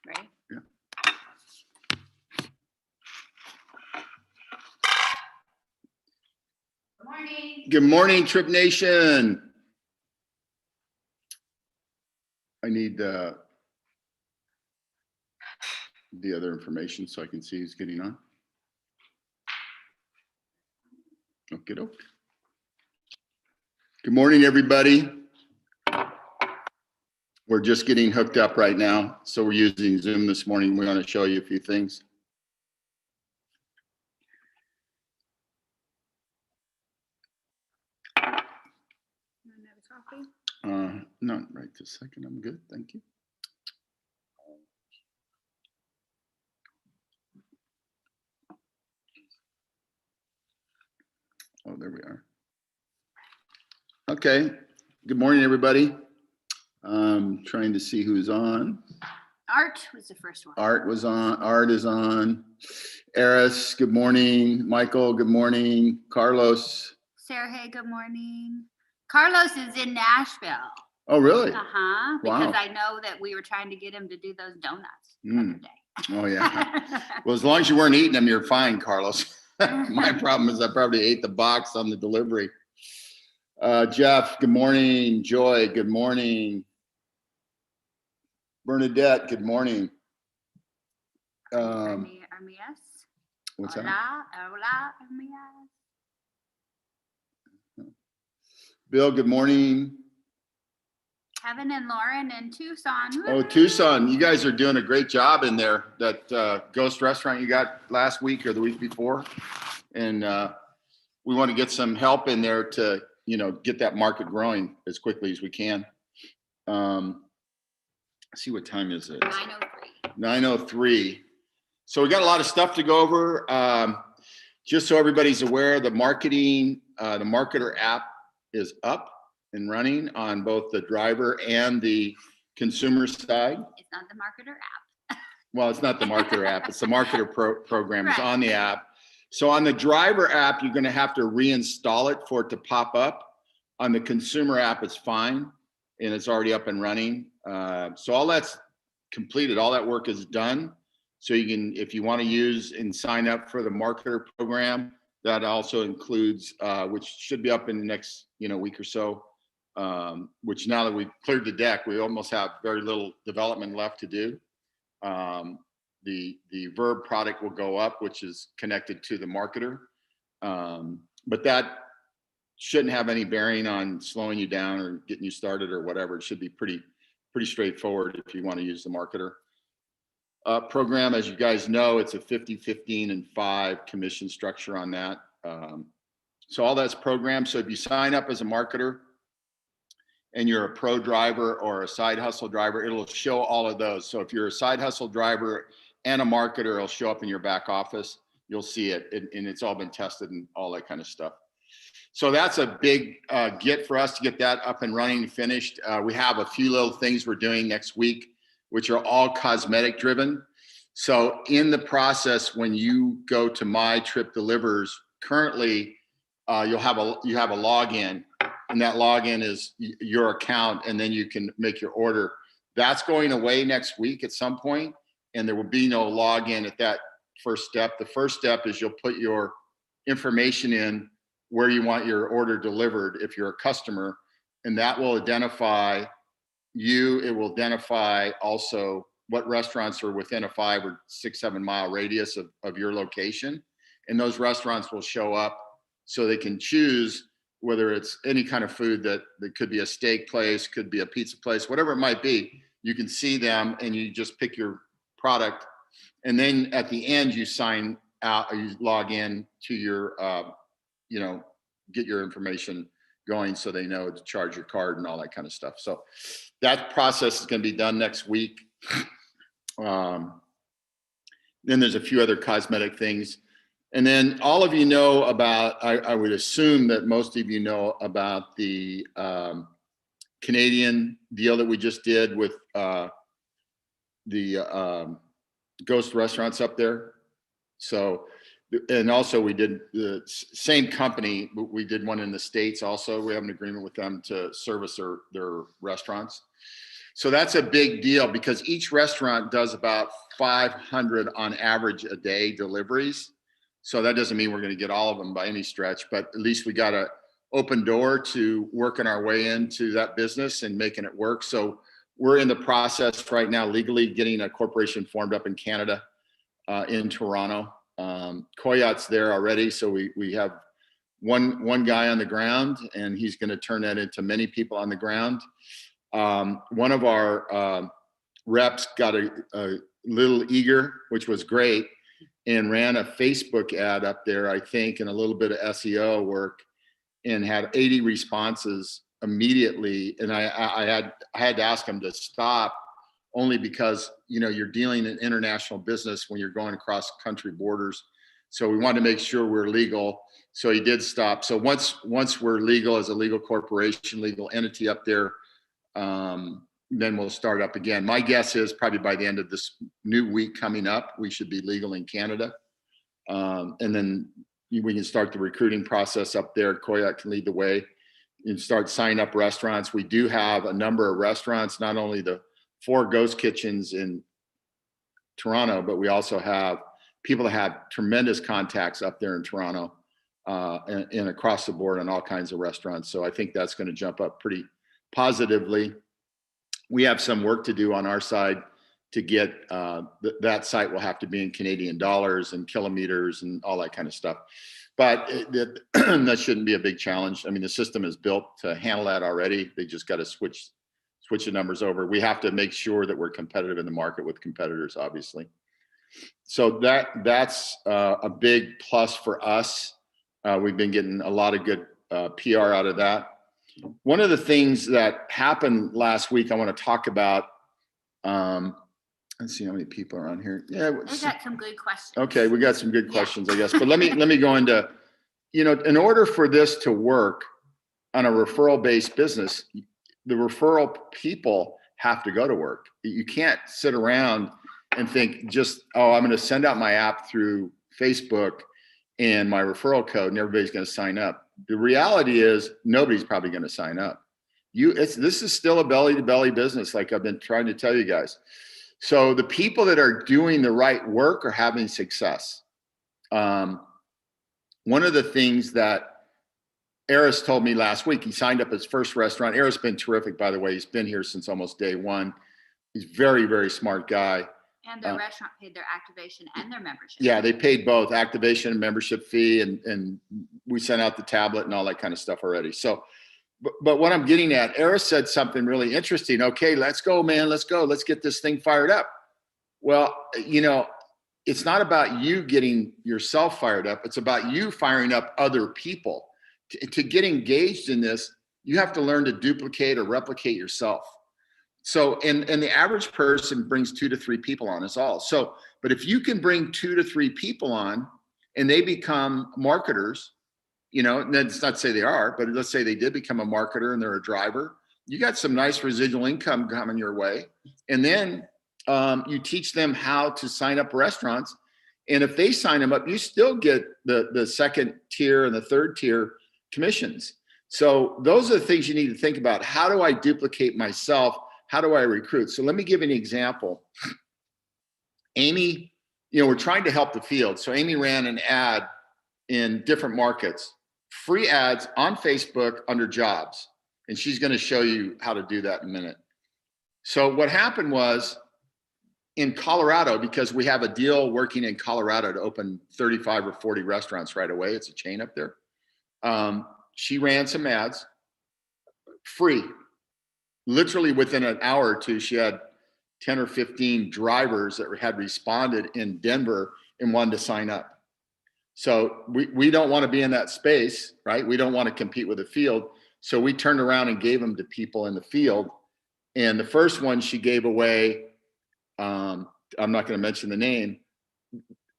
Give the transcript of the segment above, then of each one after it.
Ready? Yeah. Good morning. Good morning, Trip Nation. I need the other information so I can see who's getting on. Okay. Good morning, everybody. We're just getting hooked up right now. So we're using Zoom this morning. We want to show you a few things. Not right this second. I'm good. Thank you. Oh, there we are. Okay. Good morning, everybody. Trying to see who's on. Art was the first one. Art was on. Art is on. Eris, good morning. Michael, good morning. Carlos. Sarah, hey, good morning. Carlos is in Nashville. Oh, really? Wow. Because I know that we were trying to get him to do those donuts the other day. Oh, yeah. Well, as long as you weren't eating them, you're fine, Carlos. My problem is I probably ate the box on the delivery. Jeff, good morning. Joy, good morning. Bernadette, good morning. Armias. What's Hola, that? hola, Armias. Bill, good morning. Kevin and Lauren in Tucson. Oh, Tucson, you guys are doing a great job in there. That ghost restaurant you got last week or the week before. And we want to get some help in there to, get that market growing as quickly as we can. See, what time is it? 9:03. 9:03. So we got a lot of stuff to go over. Just so everybody's aware, the marketer app is up and running on both the driver and the consumer side. It's not the marketer app. Well, it's not the marketer app. It's the marketer program. It's Right. on the app. So on the driver app, you're going to have to reinstall it for it to pop up. On the consumer app, it's fine, and it's already up and running. So all that's completed. All that work is done. So you can, if you want to use and sign up for the marketer program, that also includes, which should be up in the next, week or so. Which now that we've cleared the deck, we almost have very little development left to do. The Verb product will go up, which is connected to the marketer. But that shouldn't have any bearing on slowing you down or getting you started or whatever. It should be pretty straightforward if you want to use the marketer program. As you guys know, it's a 50, 15, and 5 commission structure on that. So all that's programmed. So if you sign up as a marketer and you're a pro driver or a side hustle driver, it'll show all of those. So if you're a side hustle driver and a marketer, it'll show up in your back office. You'll see it, and it's all been tested and all that kind of stuff. So that's a big get for us to get that up and running and finished. We have a few little things we're doing next week, which are all cosmetic driven. So in the process, when you go to My Trip Delivers, currently you have a login, and that login is your account, and then you can make your order. That's going away next week at some point, and there will be no login at that first step. The first step is you'll put your information in where you want your order delivered if you're a customer, and that will identify you. It will identify also what restaurants are within a 5 or 6, 7 mile radius of your location, and those restaurants will show up so they can choose whether it's any kind of food that could be a steak place, could be a pizza place, whatever it might be. You can see them and you just pick your product, and then at the end you sign out, or you log in to your get your information going so they know to charge your card and all that kind of stuff. So that process is going to be done next week. Then there's a few other cosmetic things. And then all of you know about, I would assume that most of you know about the Canadian deal that we just did with the ghost restaurants up there. So And also we did the same company, we did one in the States also. We have an agreement with them to service their restaurants. So that's a big deal because each restaurant does about 500 on average a day deliveries. So that doesn't mean we're going to get all of them by any stretch, but at least we got a open door to working our way into that business and making it work. So we're in the process right now, legally getting a corporation formed up in Canada, in Toronto. Coyotte's there already. So we have one guy on the ground, and he's going to turn that into many people on the ground. One of our reps got a little eager, which was great, and ran a Facebook ad up there, I think, and a little bit of SEO work, and had 80 responses immediately. And I had to ask him to stop, only because, you know, you're dealing in international business when you're going across country borders. So we wanted to make sure we're legal. So he did stop. So once we're legal as a legal corporation, legal entity up there, then we'll start up again. My guess is probably by the end of this new week coming up, we should be legal in Canada. And then we can start the recruiting process up there. Coyote can lead the way and start signing up restaurants. We do have a number of restaurants, not only the 4 ghost kitchens in Toronto, but we also have people that have tremendous contacts up there in Toronto, and across the board on all kinds of restaurants. So I think that's going to jump up pretty positively. We have some work to do on our side to get that site will have to be in Canadian dollars and kilometers and all that kind of stuff. But that shouldn't be a big challenge. I mean, the system is built to handle that already. They just got to switch the numbers over. We have to make sure that we're competitive in the market with competitors, obviously. So that's a big plus for us. We've been getting a lot of good PR out of that. One of the things that happened last week I want to talk about, let's see how many people are on here. Yeah, We got some good questions. okay, we got some good questions, I guess. But let me go into, you know, in order for this to work on a referral-based business, the referral people have to go to work. You can't sit around and think just, oh, I'm going to send out my app through Facebook and my referral code and everybody's going to sign up. The reality is nobody's probably going to sign up. This is still a belly-to-belly business, like I've been trying to tell you guys. So the people that are doing the right work are having success. One of the things that Eris told me last week, he signed up his first restaurant. Eris has been terrific, by the way. He's been here since almost day one. He's very, very smart guy. And their restaurant paid their activation and their membership. Yeah, they paid both activation and membership fee, and we sent out the tablet and all that kind of stuff already. So, but what I'm getting at, Eris said something really interesting. Okay, let's go, man. Let's go. Let's get this thing fired up. Well, you know, it's not about you getting yourself fired up. It's about you firing up other people. To get engaged in this, you have to learn to duplicate or replicate yourself. So, and the average person brings 2 to 3 people on is all. So, but if you can bring 2 to 3 people on and they become marketers, you know, and that's not to say they are, but let's say they did become a marketer and they're a driver, you got some nice residual income coming your way. And then you teach them how to sign up restaurants. And if they sign them up, you still get the second tier and the third tier commissions. So those are the things you need to think about. How do I duplicate myself? How do I recruit? So let me give you an example. Amy, you know, we're trying to help the field. So Amy ran an ad in different markets, free ads on Facebook under jobs. And she's going to show you how to do that in a minute. So what happened was in Colorado, because we have a deal working in Colorado to open 35 or 40 restaurants right away. It's a chain up there. She ran some ads free. Literally within an hour or two, she had 10 or 15 drivers that had responded in Denver and wanted to sign up. So we don't want to be in that space, right? We don't want to compete with the field. So we turned around and gave them to people in the field. And the first one she gave away, I'm not going to mention the name.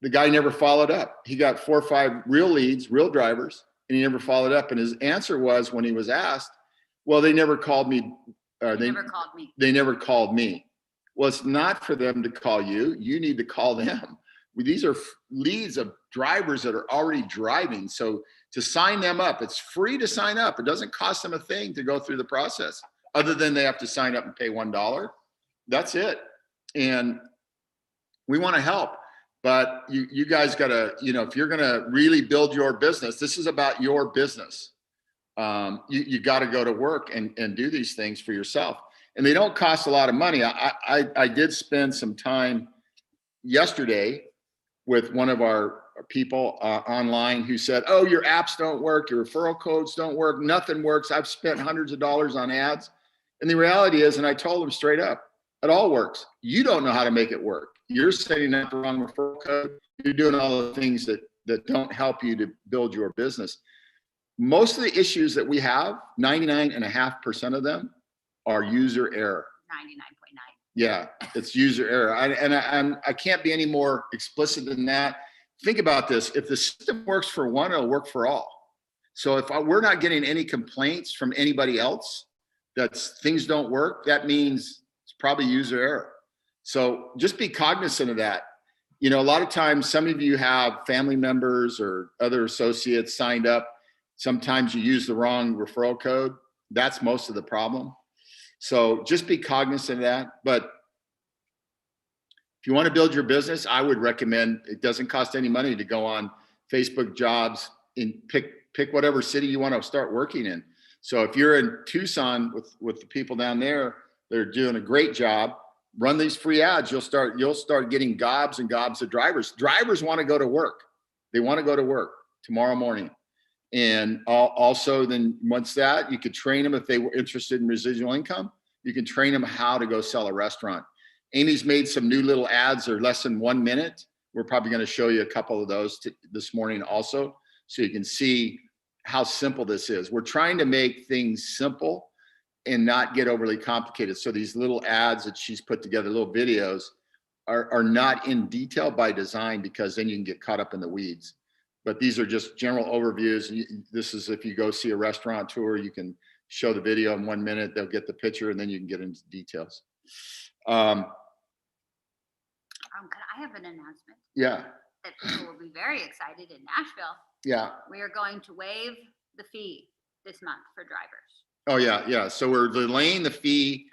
The guy never followed up. He got 4 or 5 real leads, real drivers, and he never followed up. And his answer was, when he was asked, well, they never called me. They never called me. They never called me. Well, it's not for them to call you. You need to call them. These are leads of drivers that are already driving. So to sign them up, it's free to sign up. It doesn't cost them a thing to go through the process, other than they have to sign up and pay $1. That's it. And we want to help, but you guys got to, if you're going to really build your business, this is about your business. You got to go to work and do these things for yourself. And they don't cost a lot of money. I did spend some time yesterday with one of our people online who said, oh, your apps don't work, your referral codes don't work, nothing works. I've spent hundreds of dollars on ads. And the reality is, and I told them straight up, it all works. You don't know how to make it work. You're setting up the wrong referral code. You're doing all the things that don't help you to build your business. Most of the issues that we have, 99.5% of them are user error. 99.9. Yeah, it's user error. I can't be any more explicit than that. Think about this. If the system works for one, it'll work for all. So if we're not getting any complaints from anybody else that things don't work, that means it's probably user error. So just be cognizant of that. A lot of times, some of you have family members or other associates signed up. Sometimes you use the wrong referral code. That's most of the problem. So just be cognizant of that. But if you want to build your business, I would recommend, it doesn't cost any money to go on Facebook Jobs and pick whatever city you want to start working in. So if you're in Tucson with the people down there, they're doing a great job. Run these free ads. You'll start getting gobs and gobs of drivers. Drivers want to go to work. They want to go to work tomorrow morning. And also then once that, you could train them if they were interested in residual income. You can train them how to go sell a restaurant. Amy's made some new little ads. They're less than 1 minute. We're probably going to show you a couple of those this morning also, so you can see how simple this is. We're trying to make things simple and not get overly complicated. So these little ads that she's put together, little videos, are not in detail by design, because then you can get caught up in the weeds. But these are just general overviews. This is if you go see a restaurant tour, you can show the video in 1 minute, they'll get the picture, and then you can get into details. I have an announcement. Yeah. That people will be very excited in Nashville. Yeah. We are going to waive the fee this month for drivers. Oh, yeah, yeah. So we're delaying the fee,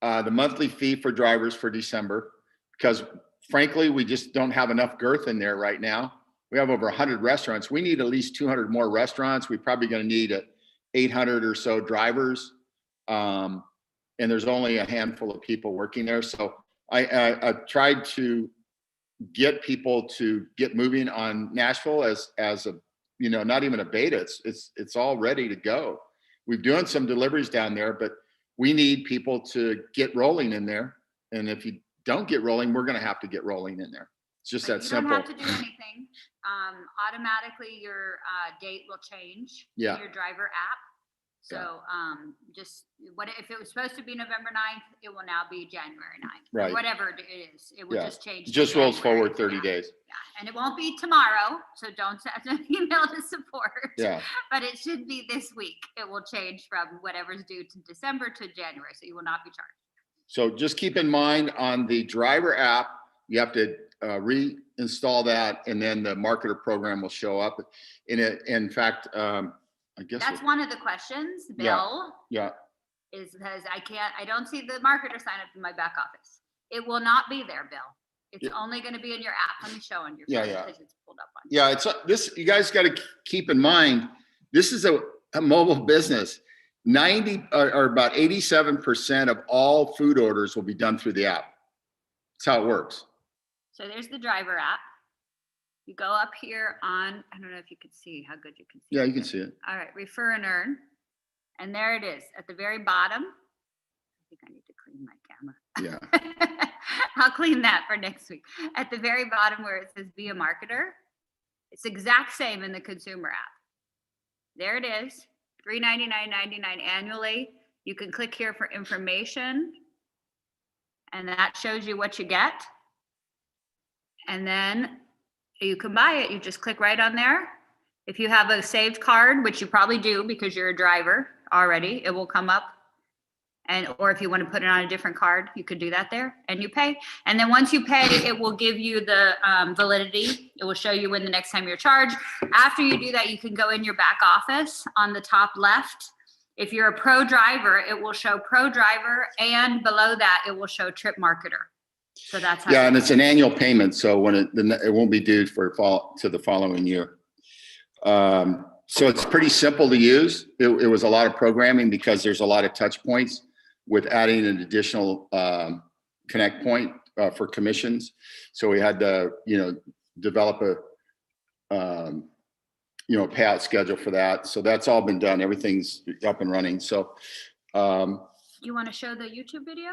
the monthly fee for drivers for December, because frankly, we just don't have enough girth in there right now. We have over 100 restaurants. We need at least 200 more restaurants. We're probably going to need 800 or so drivers. And there's only a handful of people working there. So I tried to get people to get moving on Nashville as a, not even a beta. It's all ready to go. We've doing some deliveries down there, but we need people to get rolling in there. And if you don't get rolling, we're going to have to get rolling in there. It's just that simple. You don't have to do anything. Automatically your date will change in your driver app. So just if it was supposed to be November 9th, it will now be January 9th. Right. Whatever it is, it will just change. It just rolls forward 30 days. Yeah. And it won't be tomorrow. So don't send an email to support. Yeah. But it should be this week. It will change from whatever's due to December to January. So you will not be charged. So just keep in mind on the driver app, you have to reinstall that, and then the marketer program will show up. In fact, I guess that's one of the questions, Bill. Yeah. Is because I don't see the marketer sign up in my back office. It will not be there, Bill. It's only going to be in your app. Let me show on your phone because it's pulled up on. Yeah, it's this. You guys got to keep in mind. This is a mobile business. 90 or about 87% of all food orders will be done through the app. That's how it works. So there's the driver app. You go up here on, I don't know if you can see how good you can see. Yeah, you can see it. All right, refer and earn. And there it is at the very bottom. I think I need to clean my camera. Yeah. I'll clean that for next week. At the very bottom where it says be a marketer, it's the exact same in the consumer app. There it is, $399.99 annually. You can click here for information, and that shows you what you get. And then you can buy it. You just click right on there. If you have a saved card, which you probably do because you're a driver already, it will come up. And, or if you want to put it on a different card, you could do that there and you pay. And then once you pay, it will give you the validity. It will show you when the next time you're charged. After you do that, you can go in your back office on the top left. If you're a pro driver, it will show pro driver, and below that, it will show trip marketer. So that's how. Yeah, and it's an annual payment, so when it won't be due for to the following year. So it's pretty simple to use. It was a lot of programming because there's a lot of touch points with adding an additional connect point for commissions. So we had to, develop a payout schedule for that. So that's all been done. Everything's up and running. So you want to show the YouTube video?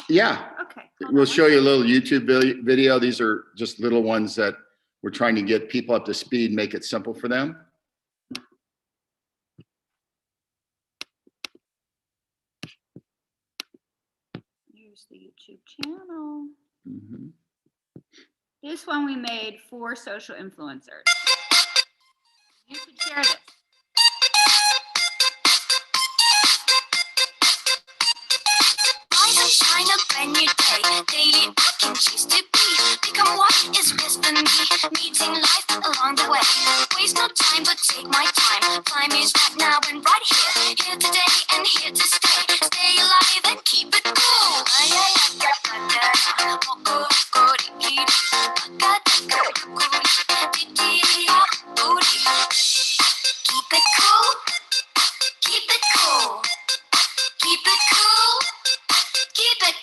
Yeah. Okay. We'll show you a little YouTube video. These are just little ones that we're trying to get people up to speed, make it simple for them. Here's the YouTube channel. Mm-hmm. This one we made for social influencers. You could share this. Shine a brand new day, daily I can choose to be. Become what is best in me, meeting life along the way. Waste no time, but take my time. Time is right now and right here. Here today and here to stay. Stay alive and keep it cool. Keep it cool. Keep it cool. Keep it cool. Keep it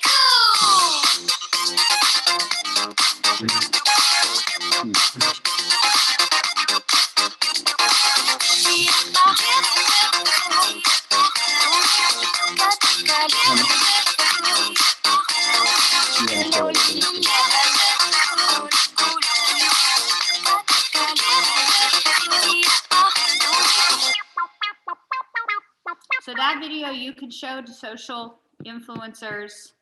So that video you can show to social influencers,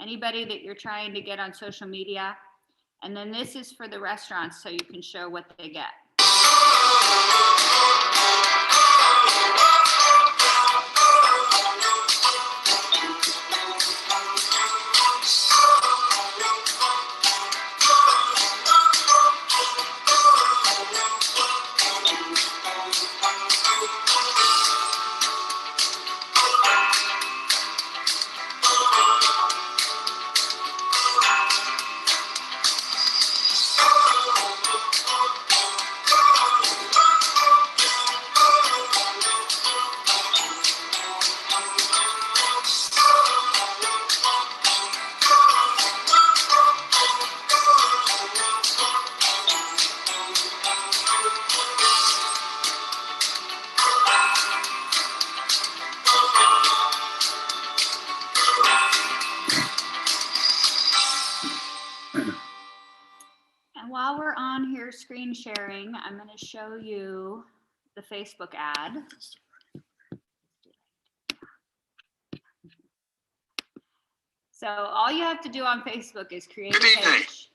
anybody that you're trying to get on social media. And then this is for the restaurants, so you can show what they get. And while we're on here screen sharing, I'm going to show you the Facebook ad. So all you have to do on Facebook is create a Good evening. page.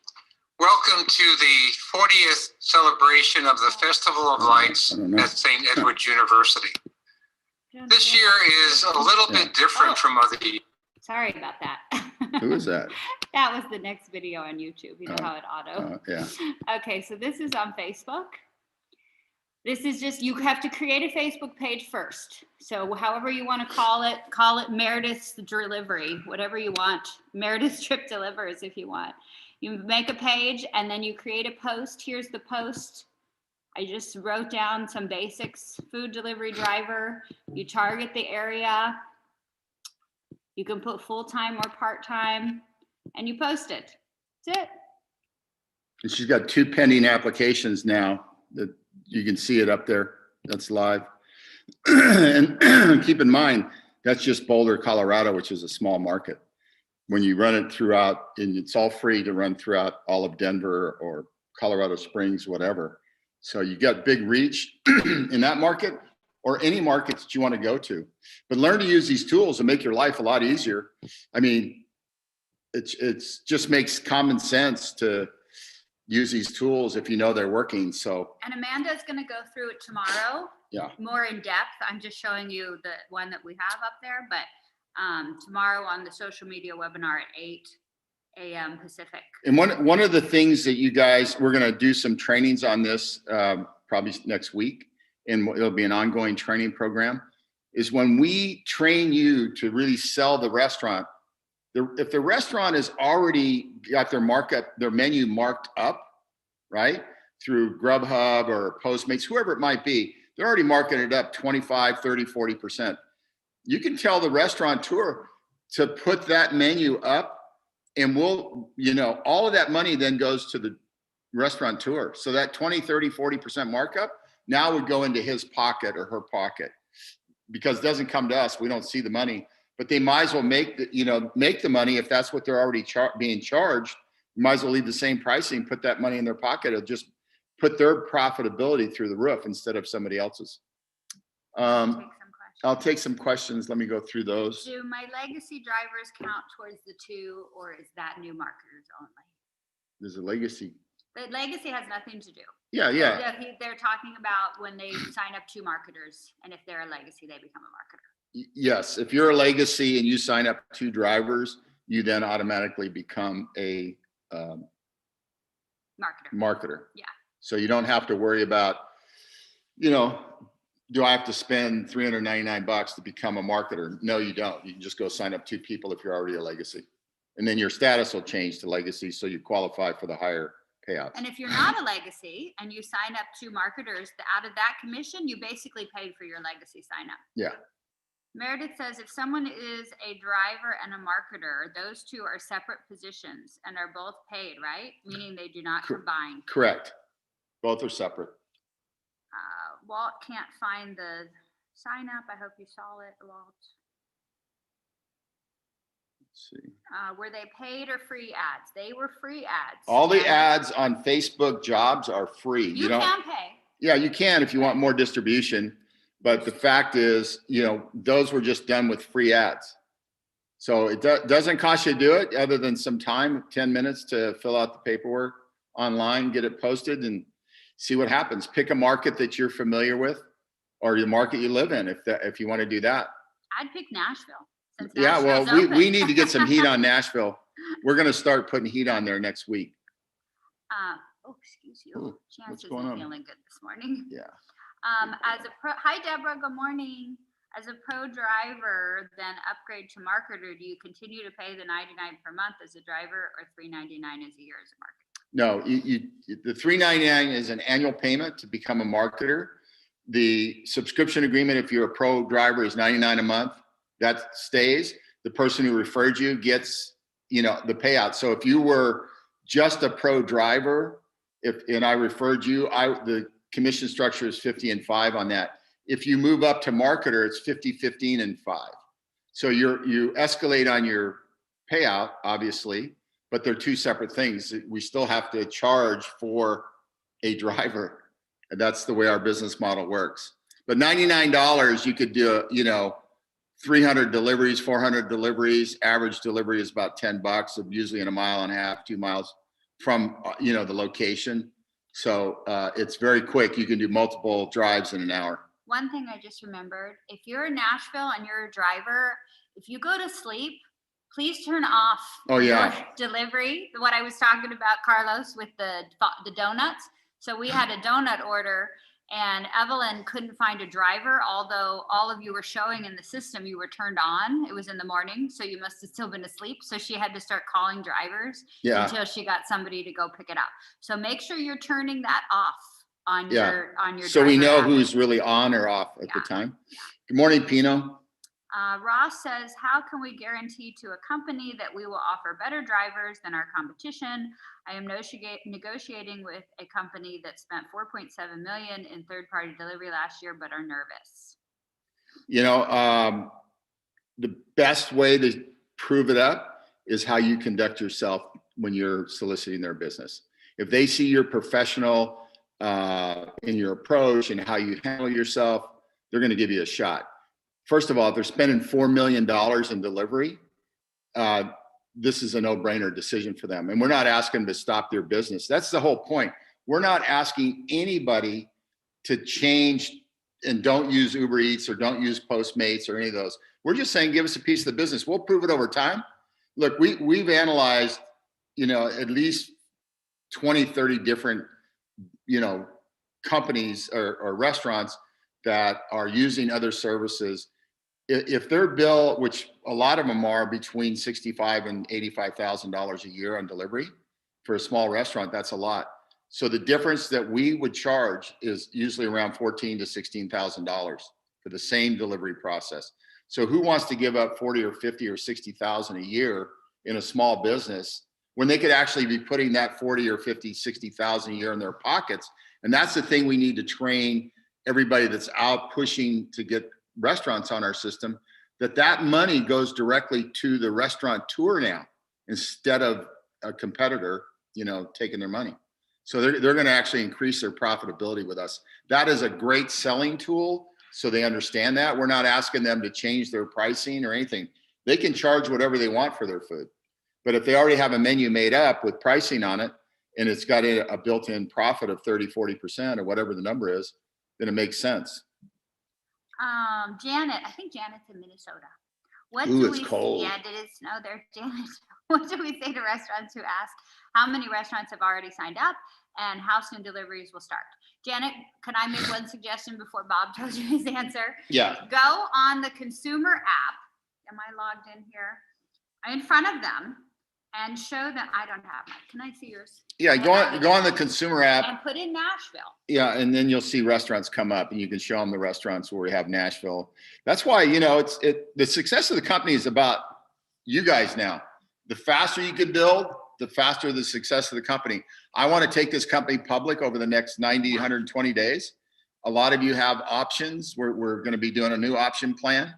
Welcome to the 40th celebration of the Festival of Lights at St. Edward's University. This year is a little bit different from other years. Sorry about that. Who is that? That was the next video on YouTube. You know how it auto. Yeah. Okay, so this is on Facebook. This is just, you have to create a Facebook page first. So however you want to call it Meredith's Delivery, whatever you want. Meredith's Trip Delivers if you want. You make a page and then you create a post. Here's the post. I just wrote down some basics. Food delivery driver. You target the area. You can put full-time or part-time and you post it. That's it. And she's got 2 pending applications now that you can see it up there. That's live. And keep in mind, that's just Boulder, Colorado, which is a small market. When you run it throughout, and it's all free to run throughout all of Denver or Colorado Springs, whatever. So you got big reach in that market or any markets that you want to go to. But learn to use these tools and make your life a lot easier. I mean, it's just makes common sense to use these tools if you know they're working. So, And Amanda's going to go through it tomorrow. Yeah. More in depth. I'm just showing you the one that we have up there, but tomorrow on the social media webinar at 8 a.m. Pacific. And one of the things that you guys, we're going to do some trainings on this probably next week, and it'll be an ongoing training program, is when we train you to really sell the restaurant, if the restaurant has already got their menu marked up, right, through Grubhub or Postmates, whoever it might be, they're already marking it up 25, 30, 40%. You can tell the restaurateur to put that menu up, and we'll, all of that money then goes to the restaurateur. So that 20, 30, 40% markup now would go into his pocket or her pocket, because it doesn't come to us. We don't see the money, but they might as well make the money. If that's what they're already being charged, you might as well leave the same pricing, put that money in their pocket. It'll just put their profitability through the roof instead of somebody else's. I'll take some questions. Let me go through those. Do my legacy drivers count towards the 2, or is that new marketers only? There's a legacy. The legacy has nothing to do. Yeah. They're talking about when they sign up 2 marketers, and if they're a legacy, they become a marketer. Yes, if you're a legacy and you sign up 2 drivers, you then automatically become a marketer. Yeah. So you don't have to worry about, do I have to spend $399 to become a marketer? No, you don't. You can just go sign up 2 people if you're already a legacy. And then your status will change to legacy, so you qualify for the higher payouts. And if you're not a legacy and you sign up 2 marketers, out of that commission, you basically paid for your legacy sign up. Yeah. Meredith says, if someone is a driver and a marketer, those 2 are separate positions and are both paid, right? Meaning they do not combine. Correct. Both are separate. Walt can't find the sign up. I hope you saw it, Walt. Let's see. Were they paid or free ads? They were free ads. All the ads on Facebook jobs are free. You can pay. Yeah, you can if you want more distribution. But the fact is, those were just done with free ads. So it doesn't cost you to do it, other than some time, 10 minutes to fill out the paperwork online, get it posted, and see what happens. Pick a market that you're familiar with, or the market you live in, if you want to do that. I'd pick Nashville. Yeah, well, we need to get some heat on Nashville. We're going to start putting heat on there next week. Excuse you. Ooh, Chance isn't going on? feeling good this morning. Yeah. Hi, Deborah. Good morning. As a pro driver, then upgrade to marketer. Do you continue to pay the $99 per month as a driver, or $399 as a year as a marketer? No, the $399 is an annual payment to become a marketer. The subscription agreement, if you're a pro driver, is $99 a month. That stays. The person who referred you gets, the payout. So if you were just a pro driver, and I referred you, the commission structure is 50 and 5 on that. If you move up to marketer, it's 50, 15, and 5. So you escalate on your payout, obviously, but they're 2 separate things. We still have to charge for a driver, and that's the way our business model works. But $99, you could do, 300 deliveries, 400 deliveries. Average delivery is about $10, usually in a mile and a half, 2 miles from, the location. So it's very quick. You can do multiple drives in an hour. One thing I just remembered, if you're in Nashville and you're a driver, if you go to sleep, please turn off your delivery. What I was talking about, Carlos, with the donuts. So we had a donut order, and Evelyn couldn't find a driver, although all of you were showing in the system you were turned on. It was in the morning, so you must have still been asleep. So she had to start calling drivers until she got somebody to go pick it up. So make sure you're turning that off on your so we know app. who's really on or off at the time. Good morning, Pino. Ross says, how can we guarantee to a company that we will offer better drivers than our competition? I am negotiating with a company that spent $4.7 million in third-party delivery last year, but are nervous. The best way to prove it up is how you conduct yourself when you're soliciting their business. If they see you're professional in your approach and how you handle yourself, they're going to give you a shot. First of all, if they're spending $4 million in delivery, this is a no-brainer decision for them. And we're not asking them to stop their business. That's the whole point. We're not asking anybody to change and don't use Uber Eats or don't use Postmates or any of those. We're just saying, give us a piece of the business. We'll prove it over time. Look, we've analyzed, at least 20, 30 different, companies or restaurants that are using other services. If their bill, which a lot of them are between $65,000 and $85,000 a year on delivery for a small restaurant, that's a lot. So the difference that we would charge is usually around $14,000 to $16,000 for the same delivery process. So who wants to give up 40 or 50 or 60,000 a year in a small business when they could actually be putting that 40 or 50, 60,000 a year in their pockets? And that's the thing we need to train everybody that's out pushing to get restaurants on our system, that money goes directly to the restaurateur now instead of a competitor, taking their money. So they're going to actually increase their profitability with us. That is a great selling tool. So they understand that. We're not asking them to change their pricing or anything. They can charge whatever they want for their food. But if they already have a menu made up with pricing on it, and it's got a built-in profit of 30, 40% or whatever the number is, then it makes sense. Janet, I think Janet's in Minnesota. It's cold. Yeah, did it snow there, Janet? What do we say to restaurants who ask how many restaurants have already signed up and how soon deliveries will start? Janet, can I make one suggestion before Bob tells you his answer? Yeah. Go on the consumer app. Am I logged in here? In front of them and show them. I don't have mine. Can I see yours? Yeah, go on the consumer app. And put in Nashville. Yeah, and then you'll see restaurants come up and you can show them the restaurants where we have Nashville. That's why, the success of the company is about you guys now. The faster you can build, the faster the success of the company. I want to take this company public over the next 90, 120 days. A lot of you have options. We're going to be doing a new option plan,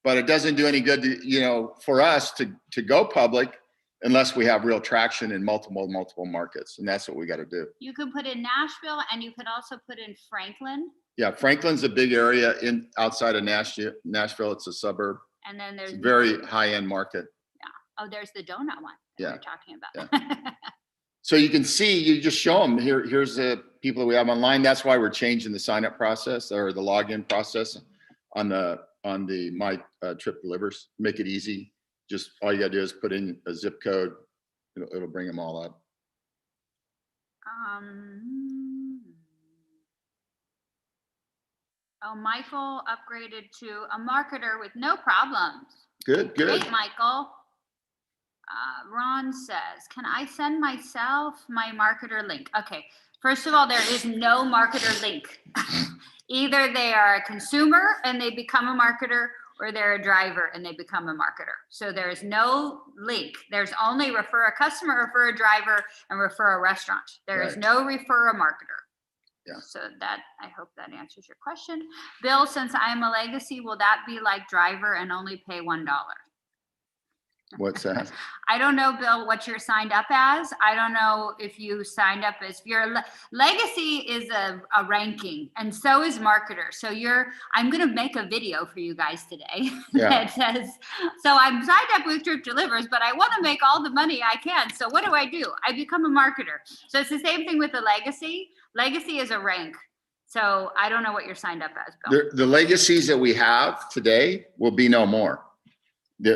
but it doesn't do any good to, for us to go public unless we have real traction in multiple markets. And that's what we got to do. You can put in Nashville and you can also put in Franklin. Yeah, Franklin's a big area outside of Nashville. It's a suburb. And then there's a very high-end market. Yeah. Oh, there's the donut one that we're talking about. Yeah. So you can see, you just show them, here's the people that we have online. That's why we're changing the sign-up process or the login process on the My Trip Delivers. Make it easy. Just all you gotta do is put in a zip code. It'll bring them all up. Michael upgraded to a marketer with no problems. Good. Great, Michael. Ron says, can I send myself my marketer link? Okay, first of all, there is no marketer link. Either they are a consumer and they become a marketer, or they're a driver and they become a marketer. So there is no link. There's only refer a customer, refer a driver, and refer a restaurant. There is no refer a marketer. Yeah. So that, I hope that answers your question. Bill, since I am a legacy, will that be like driver and only pay $1? What's that? I don't know, Bill, what you're signed up as. I don't know if you signed up as your legacy is a ranking, and so is marketer. So I'm going to make a video for you guys today that says, so I'm signed up with Trip Delivers, but I want to make all the money I can. So what do? I become a marketer. So it's the same thing with the legacy. Legacy is a rank. So I don't know what you're signed up as, Bill. The legacies that we have today will be no more. We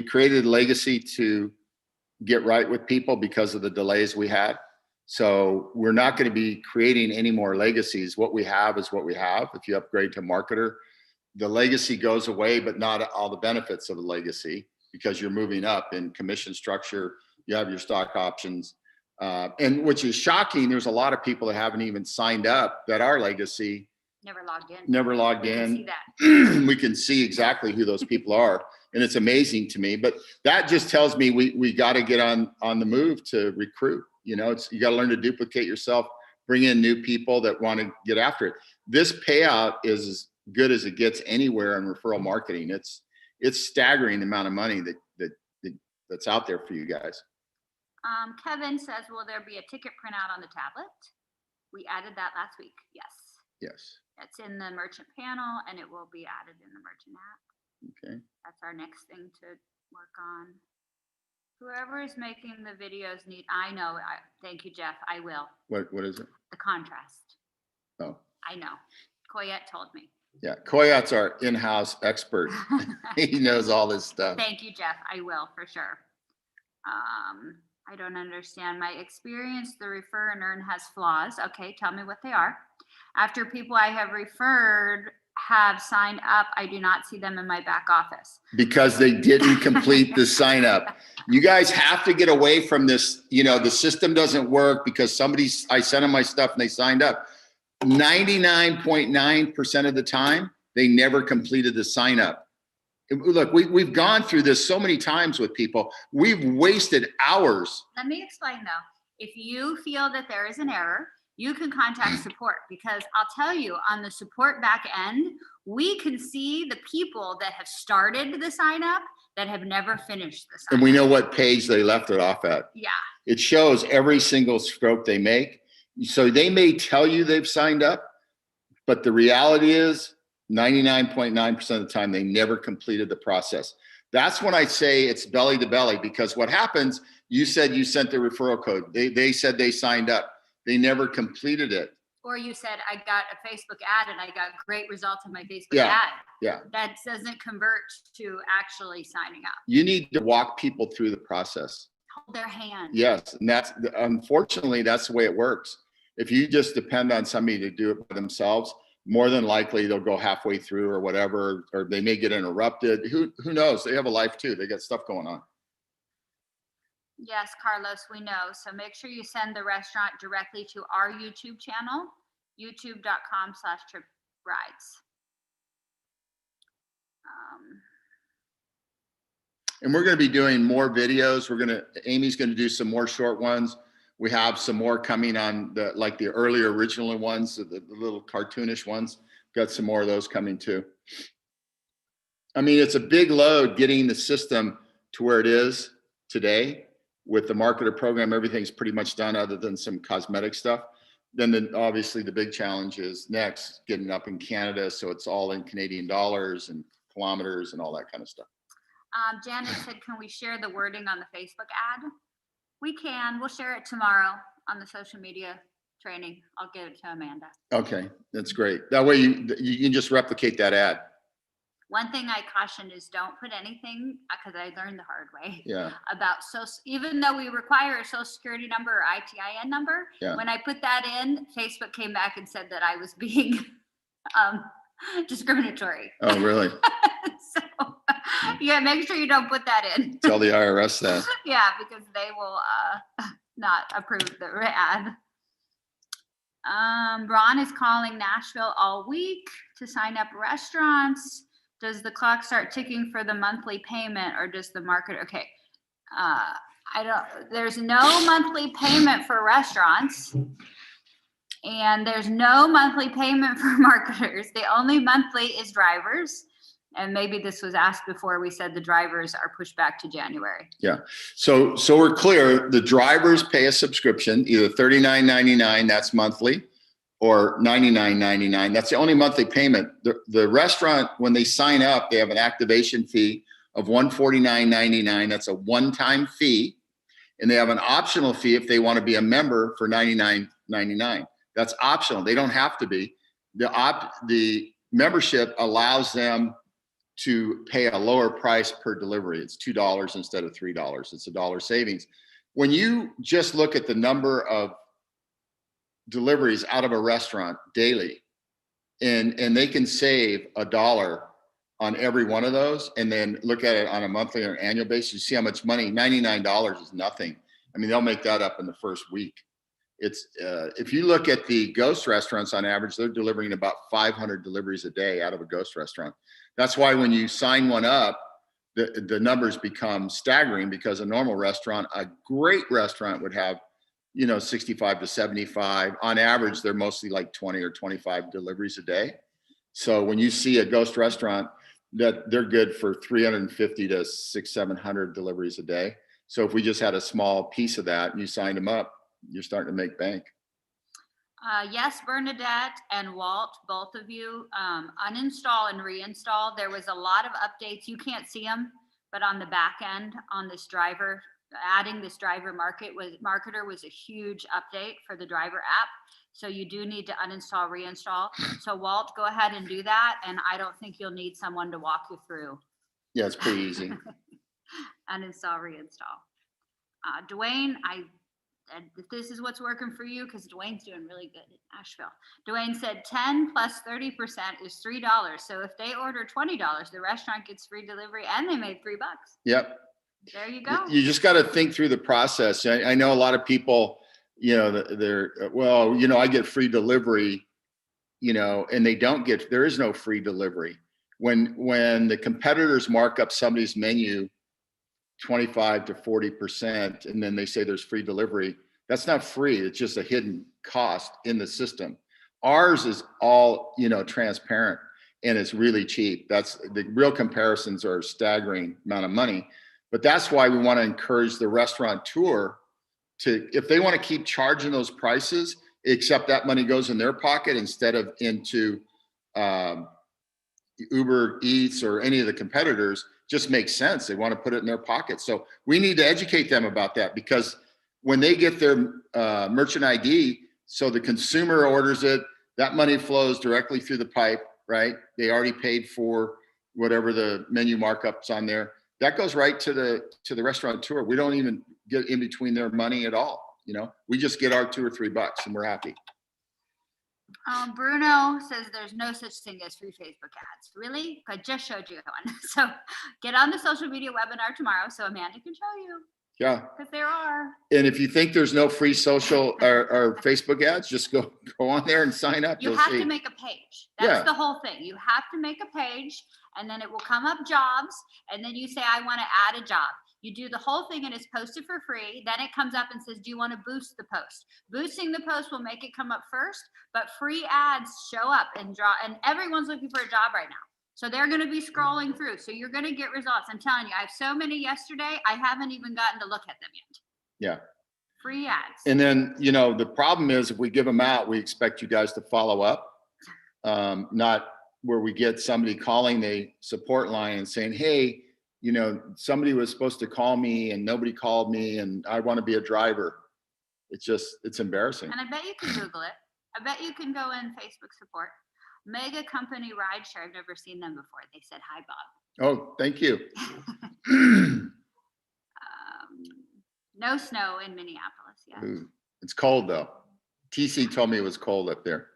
created legacy to get right with people because of the delays we had. So we're not going to be creating any more legacies. What we have is what we have. If you upgrade to marketer, the legacy goes away, but not all the benefits of the legacy because you're moving up in commission structure. You have your stock options. And which is shocking, there's a lot of people that haven't even signed up that are legacy. Never logged in. We can see exactly who those people are. And it's amazing to me, but that just tells me we got to get on the move to recruit. You got to learn to duplicate yourself, bring in new people that want to get after it. This payout is as good as it gets anywhere in referral marketing. It's staggering the amount of money that's out there for you guys. Kevin says, will there be a ticket printout on the tablet? We added that last week. Yes. It's in the merchant panel and it will be added in the merchant app. Okay. That's our next thing to work on. Whoever is making the videos I know. Thank you, Jeff. I will. What is it? The contrast. Oh. I know. Coyette told me. Yeah, Koyat's our in-house expert. He knows all this stuff. Thank you, Jeff. I will for sure. I don't understand. My experience, the refer and earn has flaws. Okay, tell me what they are. After people I have referred have signed up, I do not see them in my back office. Because they didn't complete the sign up. You guys have to get away from this. You know, the system doesn't work because I sent them my stuff and they signed up. 99.9% of the time, they never completed the sign up. Look, we've gone through this so many times with people. We've wasted hours. Let me explain though. If you feel that there is an error, you can contact support, because I'll tell you, on the support back end, we can see the people that have started the sign up that have never finished the sign up. And we know what page they left it off at. Yeah. It shows every single stroke they make. So they may tell you they've signed up, but the reality is 99.9% of the time, they never completed the process. That's when I say it's belly to belly, because what happens, you said you sent the referral code. They said they signed up. They never completed it. Or you said, I got a Facebook ad and I got great results on my Facebook Yeah, ad. yeah. That doesn't convert to actually signing up. You need to walk people through the process. Hold their hand. Yes, and unfortunately, that's the way it works. If you just depend on somebody to do it by themselves, more than likely they'll go halfway through or whatever, or they may get interrupted. Who knows? They have a life too. They got stuff going on. Yes, Carlos, we know. So make sure you send the restaurant directly to our YouTube channel, youtube.com/triprides. And we're going to be doing more videos. Amy's going to do some more short ones. We have some more coming on the earlier original ones, the little cartoonish ones. Got some more of those coming too. I mean, it's a big load getting the system to where it is today. With the marketer program, everything's pretty much done other than some cosmetic stuff. Then obviously the big challenge is next getting up in Canada. So it's all in Canadian dollars and kilometers and all that kind of stuff. Janet said, can we share the wording on the Facebook ad? We can. We'll share it tomorrow on the social media training. I'll give it to Amanda. Okay, that's great. That way you can just replicate that ad. One thing I caution is don't put anything, because I learned the hard way. Yeah. About even though we require a social security number or ITIN number, Yeah. when I put that in, Facebook came back and said that I was being discriminatory. Oh, really? So yeah, make sure you don't put that in. Tell the IRS that. Yeah, because they will not approve the ad. Ron is calling Nashville all week to sign up restaurants. Does the clock start ticking for the monthly payment, or does the market? Okay. There's no monthly payment for restaurants, and there's no monthly payment for marketers. The only monthly is drivers. And maybe this was asked before. We said the drivers are pushed back to January. Yeah. So we're clear. The drivers pay a subscription, either $39.99, that's monthly, or $99.99. That's the only monthly payment. The restaurant, when they sign up, they have an activation fee of $149.99. That's a one-time fee. And they have an optional fee if they want to be a member for $99.99. That's optional. They don't have to be. The membership allows them to pay a lower price per delivery. It's $2 instead of $3. It's $1 savings. When you just look at the number of deliveries out of a restaurant daily, and they can save $1 on every one of those, and then look at it on a monthly or annual basis, you see how much money. $99 is nothing. I mean, they'll make that up in the first week. It's if you look at the ghost restaurants, on average, they're delivering about 500 deliveries a day out of a ghost restaurant. That's why when you sign one up, the numbers become staggering, because a normal restaurant, a great restaurant, would have 65 to 75. On average, they're mostly like 20 or 25 deliveries a day. So when you see a ghost restaurant, that they're good for 350 to 700 deliveries a day. So if we just had a small piece of that and you signed them up, you're starting to make bank. Yes, Bernadette and Walt, both of you, uninstall and reinstall. There was a lot of updates. You can't see them, but on the back end, on this driver, adding this driver marketer was a huge update for the driver app. So you do need to uninstall, reinstall. So Walt, go ahead and do that. And I don't think you'll need someone to walk you through. Yeah, it's pretty easy. Uninstall, reinstall. Dwayne, if this is what's working for you, because Dwayne's doing really good in Asheville. Dwayne said 10 plus 30% is $3. So if they order $20, the restaurant gets free delivery and they made $3. Yep. There you go. You just got to think through the process. I know a lot of people, I get free delivery, and they don't get, there is no free delivery. When the competitors mark up somebody's menu 25 to 40%, and then they say there's free delivery, that's not free. It's just a hidden cost in the system. Ours is all, transparent, and it's really cheap. That's the real comparisons are a staggering amount of money. But that's why we want to encourage the restaurateur to, if they want to keep charging those prices, except that money goes in their pocket instead of into Uber Eats or any of the competitors, just makes sense. They want to put it in their pocket. So we need to educate them about that, because when they get their merchant ID, so the consumer orders it, that money flows directly through the pipe, right? They already paid for whatever the menu markups on there. That goes right to the restaurateur. We don't even get in between their money at all. We just get our $2 or $3 and we're happy. Bruno says there's no such thing as free Facebook ads. Really? I just showed you one. So get on the social media webinar tomorrow so Amanda can show you. Yeah. Because there are. And if you think there's no free social or Facebook ads, just go on there and sign up. You have to make a page. That's the whole thing. You have to make a page, and then it will come up jobs, and then you say, I want to add a job. You do the whole thing and it's posted for free. Then it comes up and says, do you want to boost the post? Boosting the post will make it come up first, but free ads show up and everyone's looking for a job right now. So they're going to be scrolling through. So you're going to get results. I'm telling you, I have so many yesterday. I haven't even gotten to look at them yet. Yeah. Free ads. And then, the problem is if we give them out, we expect you guys to follow up. Not where we get somebody calling the support line and saying, hey, somebody was supposed to call me and nobody called me and I want to be a driver. It's embarrassing. And I bet you can Google it. I bet you can go in Facebook support. Mega Company Rideshare. I've never seen them before. They said, hi, Bob. Oh, thank you. No snow in Minneapolis yet. Ooh, it's cold though. TC told me it was cold up there.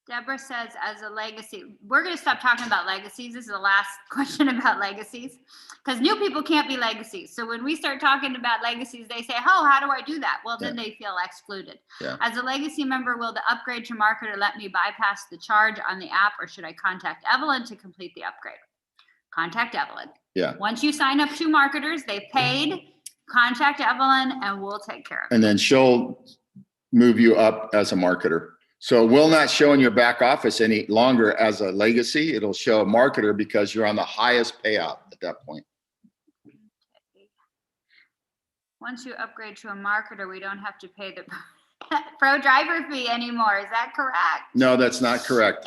Deborah says, as a legacy, we're going to stop talking about legacies. This is the last question about legacies, because new people can't be legacies. So when we start talking about legacies, they say, oh, how do I do that? Well, then they feel excluded. Yeah. As a legacy member, will the upgrade to marketer let me bypass the charge on the app, or should I contact Evelyn to complete the upgrade? Contact Evelyn. Yeah. Once you sign up to marketers, they paid, contact Evelyn and we'll take care of it. And then she'll move you up as a marketer. So it will not show in your back office any longer as a legacy. It'll show a marketer because you're on the highest payout at that point. Once you upgrade to a marketer, we don't have to pay the pro driver fee anymore. Is that correct? No, that's not correct.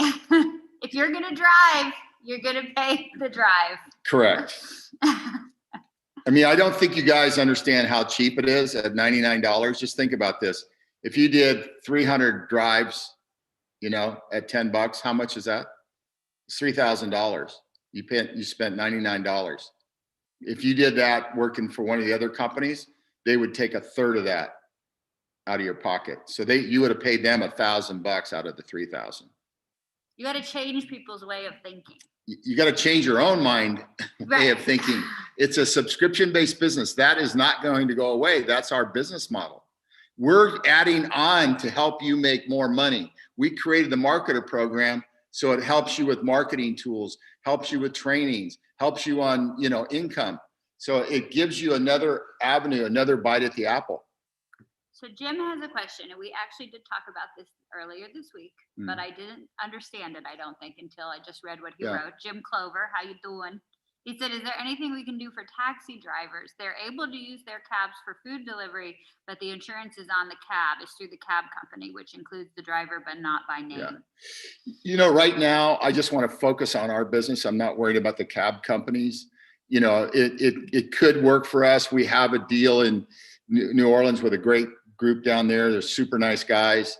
If you're going to drive, you're going to pay the drive. Correct. I mean, I don't think you guys understand how cheap it is at $99. Just think about this. If you did 300 drives, at $10, how much is that? It's $3,000. You spent $99. If you did that working for one of the other companies, they would take a third of that out of your pocket. So you would have paid them $1,000 out of the 3,000. You got to change people's way of thinking. You got to change your own mind way of thinking. It's a subscription-based business. That is not going to go away. That's our business model. We're adding on to help you make more money. We created the marketer program so it helps you with marketing tools, helps you with trainings, helps you on, income. So it gives you another avenue, another bite at the apple. So Jim has a question, and we actually did talk about this earlier this week, but I didn't understand it, I don't think, until I just read what he wrote. Jim Clover, how you doing? He said, is there anything we can do for taxi drivers? They're able to use their cabs for food delivery, but the insurance is on the cab, is through the cab company, which includes the driver, but not by name. Yeah. Right now, I just want to focus on our business. I'm not worried about the cab companies. It could work for us. We have a deal in New Orleans with a great group down there. They're super nice guys.